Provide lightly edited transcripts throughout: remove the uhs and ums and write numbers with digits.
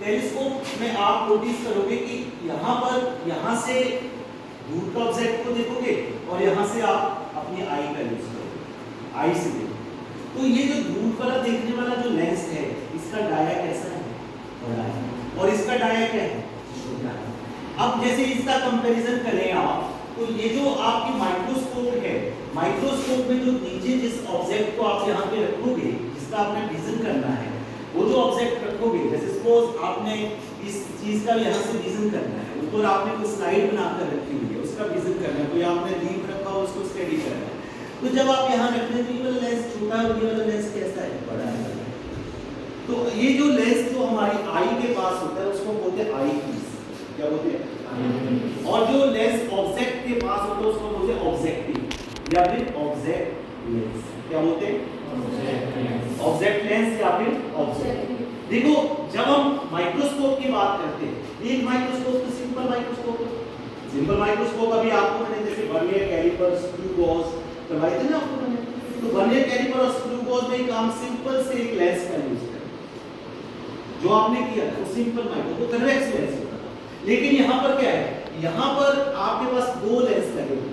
Telescope में आप notice करोगे कि यहाँ से दूर का ऑब्जेक्ट को देखोगे और यहाँ से आप अपनी आई का यूज करोगे, आई से देखोगे। तो ये जो दूर वाला देखने वाला जो लेंस है, इसका डाया कैसा है? बड़ा है, और इसका डाया क्या है? छोटा है। अब जैसे इसका कंपैरिजन करें आप, तो ये जो आपकी माइक्रोस्कोप है, माइक्रोस्कोप में जो नीचे जिस ऑब्जेक्ट को आप यहाँ पे रखोगे, जिसका आपने विजन करना है, वो जो ऑब्जेक्ट रखोगे, जैसे सपोज आपने इस चीज का यहाँ से विजन करना है, ऊपर आपने कोई स्लाइड बनाकर रखी हुई है, उसका विजन करना है, कोई आपने लीफ रखा हो उसको स्टडी करना है, तो जब आप यहाँ रखने तो ये वाला लेंस छोटा है और ये वाला लेंस कैसा है? बड़ा है। तो ये जो लेंस जो हमारी आई के पास होता है उसको बोलते हैं आई पीस। क्या बोलते हैं? और जो लेंस ऑब्जेक्ट के पास होता है उसको बोलते हैं ऑब्जेक्टिव या फिर ऑब्जेक्ट लेंस। क्या बोलते हैं? ऑब्जेक्ट लेंस या फिर ऑब्जेक्ट। देखो जब हम माइक्रोस्कोप की बात करते हैं, एक माइक्रोस्कोप तो सिंपल माइक्रोस्कोप अभी आपको मैंने जैसे वर्नियर कैलिपर, स्क्रू गॉज करवाए थे ना आपको मैंने, तो वर्नियर कैलिपर और स्क्रू गॉज में काम सिंपल से एक लेंस का यूज है जो आपने किया वो सिंपल माइक्रो तो कन्वेक्स लेंस होता था। लेकिन यहाँ पर क्या है? यहाँ पर आपके पास दो लेंस लगे हुए,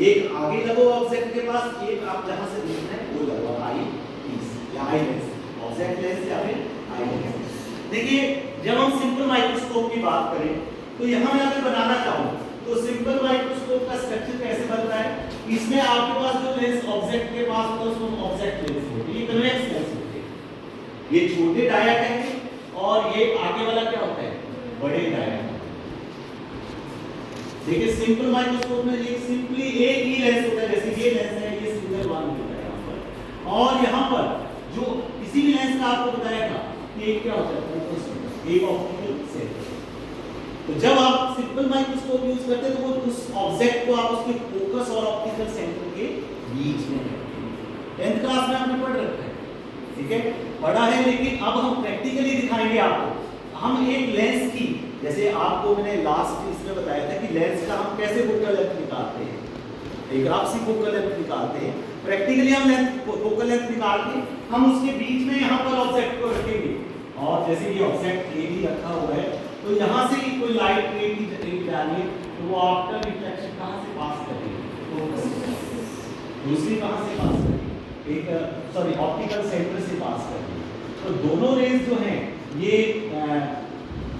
एक आगे लगो ऑब्जेक्ट के पास, एक आप जहां से देखना है वो लगो आई पीस या आई लेंस, ऑब्जेक्ट लेंस या फिर आई लेंस। देखिए जब हम सिंपल माइक्रोस्कोप की बात करें तो यहाँ मैं अगर बनाना चाहूँ तो सिंपल माइक्रोस्कोप का स्ट्रक्चर कैसे बनता है? इसमें आपके पास जो लेंस ऑब्जेक्ट के पास होता है उसको हम ऑब्जेक्ट लेंस बोलते हैं, ये कन्वेक्स लेंस होते हैं, ये छोटे डायरेक्ट हैं और ये आगे वाला क्या होता है? बड़े डायरेक्ट। देखिए सिंपल माइक्रोस्कोप में एक सिंपली एक ही लेंस होता है, जैसे ये लेंस है, ये सिंगल वन होता है यहाँ पर, और यहाँ पर जो किसी भी लेंस का आपको बताया था कि एक क्या होता है? एक ऑप्टिकल सेंटर। तो जब आप सिंपल माइक्रोस्कोप यूज करते हैं तो वो उस ऑब्जेक्ट को आप उसके फोकस और ऑप्टिकल सेंटर के बीच में रखते हैं। 10th क्लास में आपने पढ़ रखा है, ठीक है, पढ़ा है। लेकिन अब हम प्रैक्टिकली दिखाएंगे आपको। हम एक लेंस की, जैसे आपको मैंने लास्ट इसमें बताया था कि लेंस का हम कैसे फोकल लेंथ निकालते हैं, एक ग्राफ से फोकल लेंथ निकालते हैं। प्रैक्टिकली हम फोकल लेंथ निकाल के हम उसके बीच में यहाँ पर ऑब्जेक्ट को रखेंगे, और जैसे ये ऑब्जेक्ट ए भी रखा हुआ है तो यहाँ से ही कोई लाइट रे की जानी तो वो आफ्टर रिफ्लेक्शन कहाँ से पास करेगी? दूसरी कहाँ से पास करेगी? एक सॉरी ऑप्टिकल सेंटर से पास करेगी। तो दोनों रेज जो हैं ये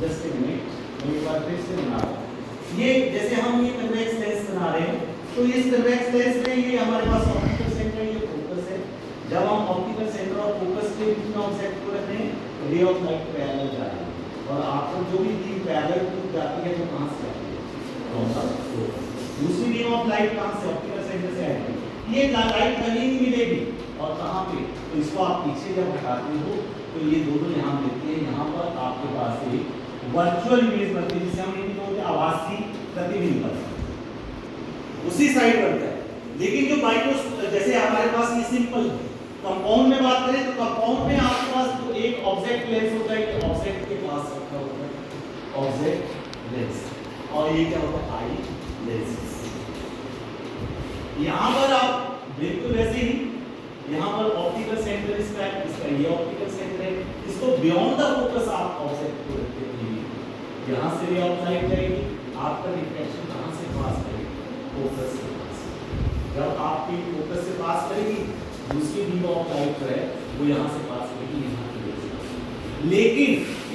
जस्ट ए मिनट, मैं एक बार फिर से बना रहा हूँ। ये जैसे हम ये कन्वेक्स लेंस बना रहे हैं तो इस कन्वेक्स लेंस में ये हमारे पास ऑप्टिकल सेंटर, ये फोकस है। जब हम ऑप्टिकल सेंटर और फोकस के बीच में ऑब्जेक्ट को रख रहे हैं, रे ऑफ लाइट पैरेलल जा रही है और आपको जो भी बीम पैरेलल टू जाती है तो कहां से आती है? दूसरी बीम ऑफ लाइट कहां से? ऑप्टिकल सेंटर से आएगी। ये लाइट कहीं नहीं मिलेगी और कहां पे? तो इसको आप पीछे जब हटाते हो तो ये दोनों यहां मिलते हैं। यहां पर आपके पास एक वर्चुअल इमेज बनती है जिसे हम ये बोलते हैं आभासी प्रतिबिंब बनता है, उसी साइड बनता है। लेकिन जो माइक्रो जैसे हमारे पास ये सिंपल कंपाउंड में बात करें तो कंपाउंड में आपके पास जो एक ऑब्जेक्ट लेंस होता है, ये ऑब्जेक्ट के पास रखा होता है ऑब्जेक्ट लेंस, और ये क्या होता है? Eye lens. यहाँ पर आप बिल्कुल वैसे ही यहाँ पर ऑप्टिकल सेंटर इसका ये ऑप्टिकल सेंटर है, इसको बियॉन्ड द फोकस आप ऑब्जेक्ट को रखते हैं। यहाँ से रे ऑफ लाइट जाएगी, आपका रिफ्लेक्शन कहाँ से पास करेगी? फोकस से पास। जब आपकी फोकस से पास करेगी दूसरी बीम ऑफ लाइट जो है वो यहाँ से पास करेगी यहाँ की। लेकिन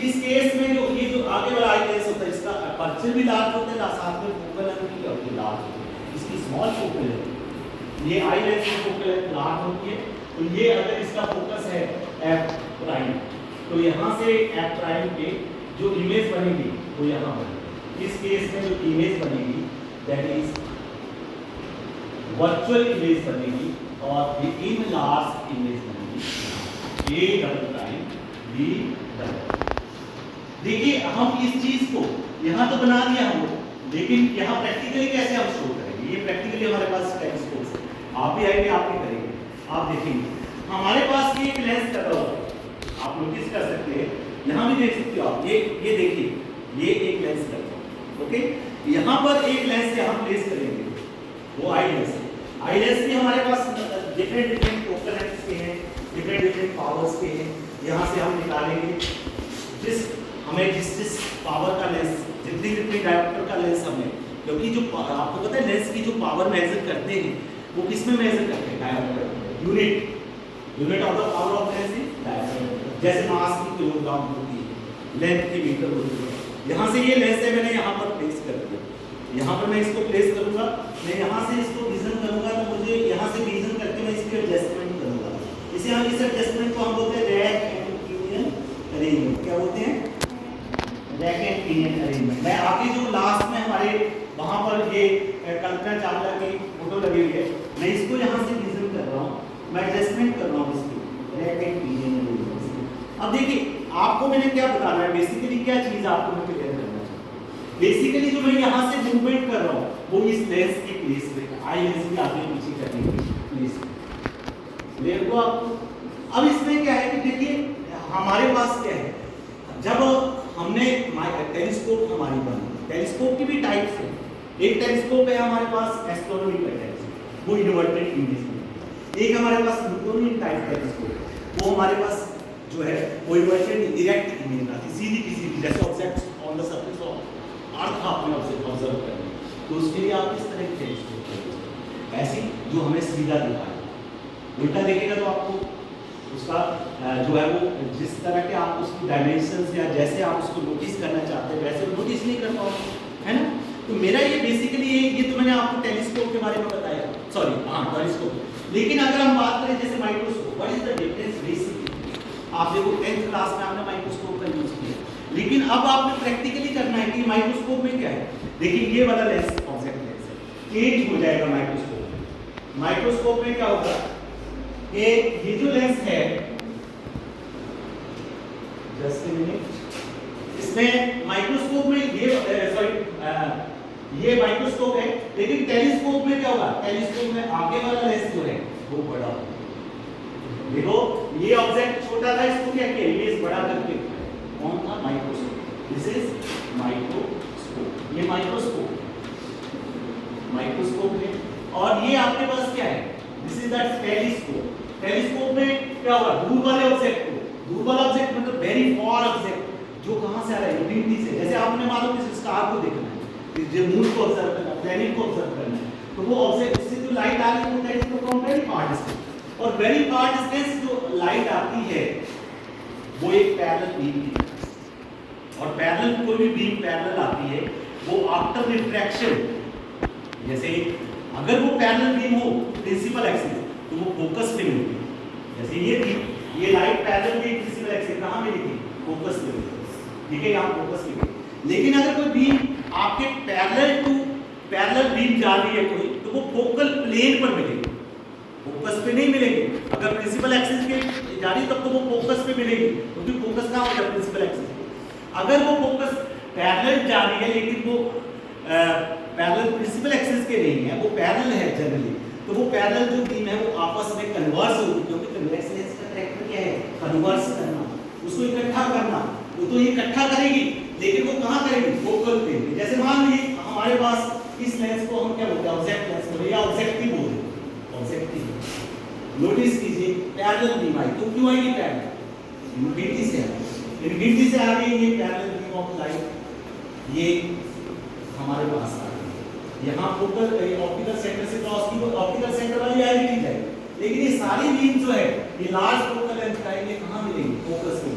इस केस में ये जो आगे वाला आई लेंस होता है इसका अपर्चर भी लार्ज होता है, साथ में फोकल लेंथ भी काफी लार्ज होती है। इसकी स्मॉल फोकल लेंथ, ये आई लेंस की फोकल लेंथ लार्ज होती है। तो ये अगर इसका फोकस है एफ प्राइम तो यहाँ से एफ प्राइम पे जो इमेज बनेगी वो यहाँ बनेगी। इस केस में जो इमेज बनेगी दैट इज वर्चुअल इमेज बनेगी और ये इनलार्ज इमेज बनेगी A double prime B double. देखिए हम इस चीज को यहाँ तो बना दिया हम लोग, लेकिन यहाँ प्रैक्टिकली कैसे हम शो करेंगे? ये प्रैक्टिकली हमारे पास टेलीस्कोप है, आप भी आएंगे आप भी करेंगे। आप देखेंगे हमारे पास ये एक लेंस लगा हुआ है, आप नोटिस कर सकते हैं, यहाँ भी देख सकते हो आप। ये देखिए ये एक लेंस लगा हुआ, ओके। यहाँ पर एक लेंस यहाँ प्लेस करेंगे, वो आई लेंस है। आई लेंस भी हमारे पास डिफरेंट फोकल लेंथ के हैं, डिफरेंट पावर्स के हैं। यहाँ से हम निकालेंगे जिस हमें जिस पावर का लेंस, जितनी डायोप्टर का लेंस हमें, क्योंकि जो आपको पता है लेंस की जो पावर मेजर करते हैं वो किस में मेजर करते हैं? Dioptre, unit of the power of lens is dioptre. जैसे मास की किलोग्राम होती है, लेंथ की मीटर होती है। यहाँ से ये लेंस है, मैंने यहाँ पर प्लेस कर दिया, यहाँ पर मैं इसको प्लेस करूँगा, मैं यहाँ से इसको विजन करूँगा, तो मुझे यहाँ से विजन करके मैं इसकी एडजस्टमेंट करूँगा। इसे हम इस एडजस्टमेंट को हम बोलते हैं रैक एंड पिनियन अरेंजमेंट। क्या बोलते हैं? Rack and pinion arrangement. मैं आगे जो लास्ट में हमारे वहाँ पर ये कल्पना चावला की फोटो लगी हुई है, मैं इसको यहाँ से विजन कर रहा हूँ, मैं एडजस्टमेंट कर रहा हूँ इसकी रैक एंड पिनियन अरेंजमेंट। अब देखिए आपको मैंने क्या बताना है, बेसिकली क्या चीज़ आपको मैं क्लियर करना चाहता हूँ। बेसिकली जो मैं यहाँ से मूवमेंट कर रहा हूँ वो इस लेंस की प्लेस पे, आई लेंस की आगे पीछे करने की प्लेस क्लियर को आपको। अब इसमें क्या है कि देखिए हमारे पास क्या है, जब हमने टेलीस्कोप हमारी बनी, टेलीस्कोप की भी टाइप्स है। एक टेलीस्कोप है हमारे पास एस्ट्रोनॉमिकल टेलीस्कोप, वो इन्वर्टेड इमेज में। एक हमारे पास न्यूटोनियन टाइप टेलीस्कोप, वो हमारे पास जो है वो इन्वर्टेड डायरेक्ट इमेज आती है, सीधी किसी भी, जैसे objects on the surface of earth आपने ऑब्जर्व करना, तो उसके लिए आप इस तरह के टेलीस्कोप ऐसी जो हमें सीधा दिखाए। उल्टा देखेगा तो आपको उसका जो है वो जिस तरह के आप उसकी डायमेंशंस या जैसे आप उसको नोटिस करना चाहते हैं वैसे नोटिस नहीं कर पाओगे, है ना। तो मेरा ये बेसिकली ये तो मैंने आपको टेलीस्कोप के बारे में बताया, सॉरी हाँ टेलीस्कोप। लेकिन अगर हम बात करें जैसे microscope, what is the difference basically? आप देखो 10th क्लास में आपने माइक्रोस्कोप का यूज किया, लेकिन अब आपने प्रैक्टिकली करना है कि माइक्रोस्कोप में क्या है। देखिए ये वाला लेंस ऑब्जेक्ट लेंस है, चेंज हो जाएगा माइक्रोस्कोप में। माइक्रोस्कोप में क्या होगा कि ये जो लेंस है, जस्ट अ मिनट, इसमें माइक्रोस्कोप में ये माइक्रोस्कोप है, लेकिन टेलीस्कोप में क्या होगा? टेलीस्कोप में आगे वाला लेंस जो है वो बड़ा होगा। देखो ये ऑब्जेक्ट छोटा था, इसको क्या किया, ये बड़ा करके कौन था? माइक्रोस्कोप। दिस इज माइक्रोस्कोप, ये माइक्रोस्कोप है। और ये आपके पास क्या है? This is the telescope. Telescope में क्या होगा? दूर वाले ऑब्जेक्ट को, दूर वाला ऑब्जेक्ट मतलब वेरी फार ऑब्जेक्ट जो कहां से आ रहा है, इंफिनिटी से। जैसे आपने मानो किसी स्टार को देखना है, जो मून को ऑब्जर्व करना है, प्लैनेट को ऑब्जर्व करना है, तो वो ऑब्जेक्ट से जो लाइट आ रही है वो टेलीस्कोप को वेरी फार डिस्टेंस, और वेरी फार डिस्टेंस जो लाइट आती है वो एक पैरेलल बीम की, और पैरेलल कोई भी बीम पैरेलल आती है वो आफ्टर रिफ्रैक्शन, जैसे अगर वो पैरेलल बीम हो प्रिंसिपल एक्सिस तो वो फोकस पे मिलेगी। जैसे ये थी, ये light parallel beam principal axis कहां मिलेगी? फोकस पे मिलेगी, ठीक है, यहां फोकस मिलेगी। लेकिन अगर कोई बीम आपके पैरेलल बीम जा रही है कोई, तो वो फोकल प्लेन पर मिलेगी, फोकस पे नहीं मिलेगी। अगर प्रिंसिपल एक्सिस के जा रही तब तो वो फोकस पे मिलेगी, क्योंकि फोकस कहां होता है? Principal axis. अगर वो फोकस पैरेलल जा रही है लेकिन वो पैरेलल प्रिंसिपल एक्सिस के नहीं है, वो पैरेलल है जनरली, तो वो पैरेलल जो बीम है वो आपस में कन्वर्स होगी, क्योंकि कन्वेक्स लेंस का कैरेक्टर क्या है? कन्वर्स करना, उसको इकट्ठा करना। वो तो ये इकट्ठा करेगी, लेकिन वो कहां करेगी? फोकल प्लेन पे। जैसे मान लीजिए हमारे पास इस लेंस को हम क्या बोलते हैं? ऑब्जेक्ट लेंस बोलते हैं या ऑब्जेक्टिव बोलते हैं, ऑब्जेक्टिव। नोटिस कीजिए पैरेलल बीम आई, तो क्यों आई पैरेलल? इनफिनिटी से आई, इनफिनिटी से आ रही है ये पैरेलल बीम ऑफ लाइट, ये हमारे पास आ रही है। यहाँ फोकल ऑप्टिकल सेंटर से क्रॉस की, ऑप्टिकल सेंटर वाली आई नहीं जाएगी, लेकिन ये सारी बीम जो है ये लार्ज फोकल लेंथ का है, ये कहाँ मिलेंगी? फोकस में,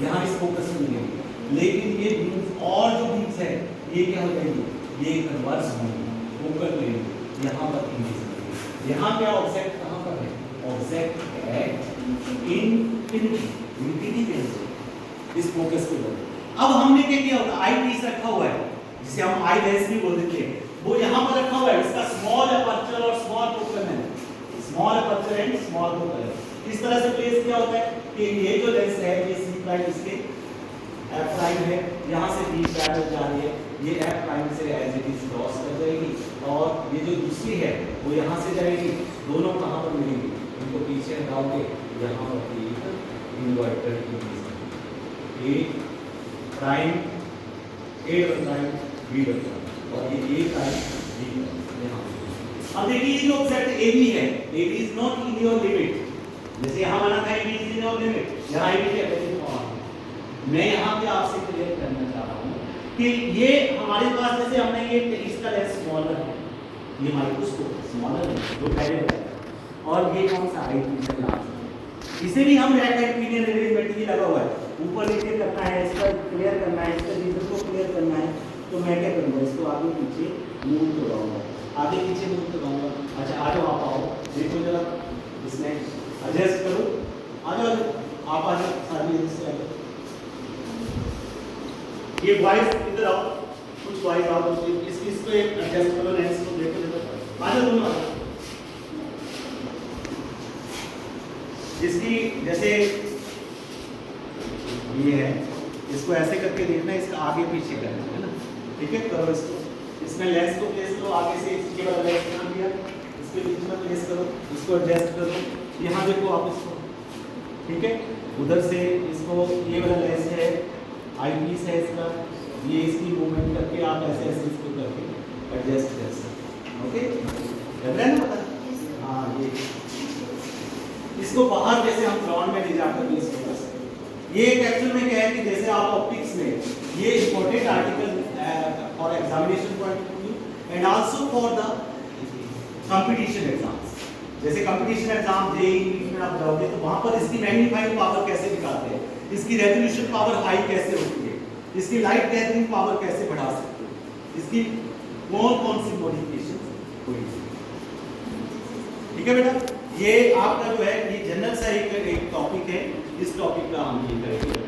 यहाँ इस फोकस में मिलेंगी। लेकिन ये बीम्स और जो बीम्स है ये क्या हो जाएंगी? ये कन्वर्स होंगी, फोकल प्लेन यहाँ पर इंडिस। यहाँ क्या ऑब्जेक्ट कहाँ पर है? ऑब्जेक्ट एट इनफिनिटी पे इस फोकस पे। अब हमने क्या किया होगा? आई पीस रखा हुआ है जिसे हम आई लेंस भी बोल देते हैं, वो यहाँ पर रखा हुआ है। इसका स्मॉल अपर्चर और स्मॉल फोकल है, small aperture and small focal है। इस तरह से प्लेस किया होता है कि ये जो लेंस है ये सी प्राइम इसके एफ प्राइम है, यहाँ से बी पैरेलल जा रही है, ये एफ प्राइम से एज इट इज क्रॉस कर जाएगी, और ये जो दूसरी है वो यहाँ से जाएगी। दोनों कहाँ पर मिलेंगी? इनको पीछे हटाओगे, यहाँ पर इन्वर्टर ए प्राइम, ए प्राइम, बी प्राइम, और ये ए प्राइम, बी प्राइम यहाँ। अब देखिए ये जो ऑब्जेक्ट ए बी है, A B is not in your limit. जैसे यहाँ बना था A B is in your limit, यहाँ ए बी क्या है? मैं यहाँ पे आपसे क्लियर करना चाह रहा हूँ कि ये हमारे पास जैसे हमने ये इसका लेंस स्मॉलर है, ये माइक्रोस्कोप स्मॉलर है जो पहले बताया, और ये कौन सा हाई पीस लार्ज, इसे भी हम रैक एंड पिनियन अरेंजमेंट ही लगा हुआ है, ऊपर नीचे करना है, इसका क्लियर करना है, इसका रीजन को क्लियर करना है, तो मैं क्या करूँगा, इसको आगे पीछे मूव कराऊंगा, आगे पीछे मूव कराऊंगा। अच्छा आ जाओ, आप आओ, देखो जरा इसमें एडजस्ट करो, आ जाओ आप, आ जाओ सारी इससे आ जाओ, ये वाइज इधर आओ, कुछ वाइज आओ, इसको एक एडजस्ट करो, लेंस को देखो, आ जाओ दोनों आ जाओ। इसकी जैसे ये है, इसको ऐसे करके देखना है, इसका आगे पीछे करना है ना, ठीक है, करो इसको, इसमें लेंस को प्लेस करो, आगे से इसके बाद लेंस बना दिया, इसके बीच में प्लेस करो, इसको एडजस्ट करो, यहाँ देखो आप इसको, ठीक है, उधर से इसको, ये वाला लेंस है, आई पीस है इसका, ये इसकी मूवमेंट करके आप ऐसे ऐसे इसको करके एडजस्ट कर सकते, ओके, लग रहा है ना पता? हाँ, ये इसको बाहर जैसे हम ग्राउंड में ले जाकर भी इसको कर सकते हैं। ये एक एक्चुअल में क्या है कि जैसे आप ऑप्टिक्स में ये important article for examination point of view and also for the competition exams, जैसे कंपटीशन एग्जाम जेईई में आप जाओगे तो वहां पर इसकी मैग्नीफाइंग पावर कैसे दिखाते हैं, इसकी रेजोल्यूशन पावर हाई कैसे होती है, इसकी लाइट गैदरिंग पावर कैसे बढ़ा सकते हैं, इसकी कौन सी मॉडिफिकेशन हुई, ठीक है बेटा। ये आपका जो है ये जनरल सा एक टॉपिक है, इस टॉपिक का हम ये करेंगे।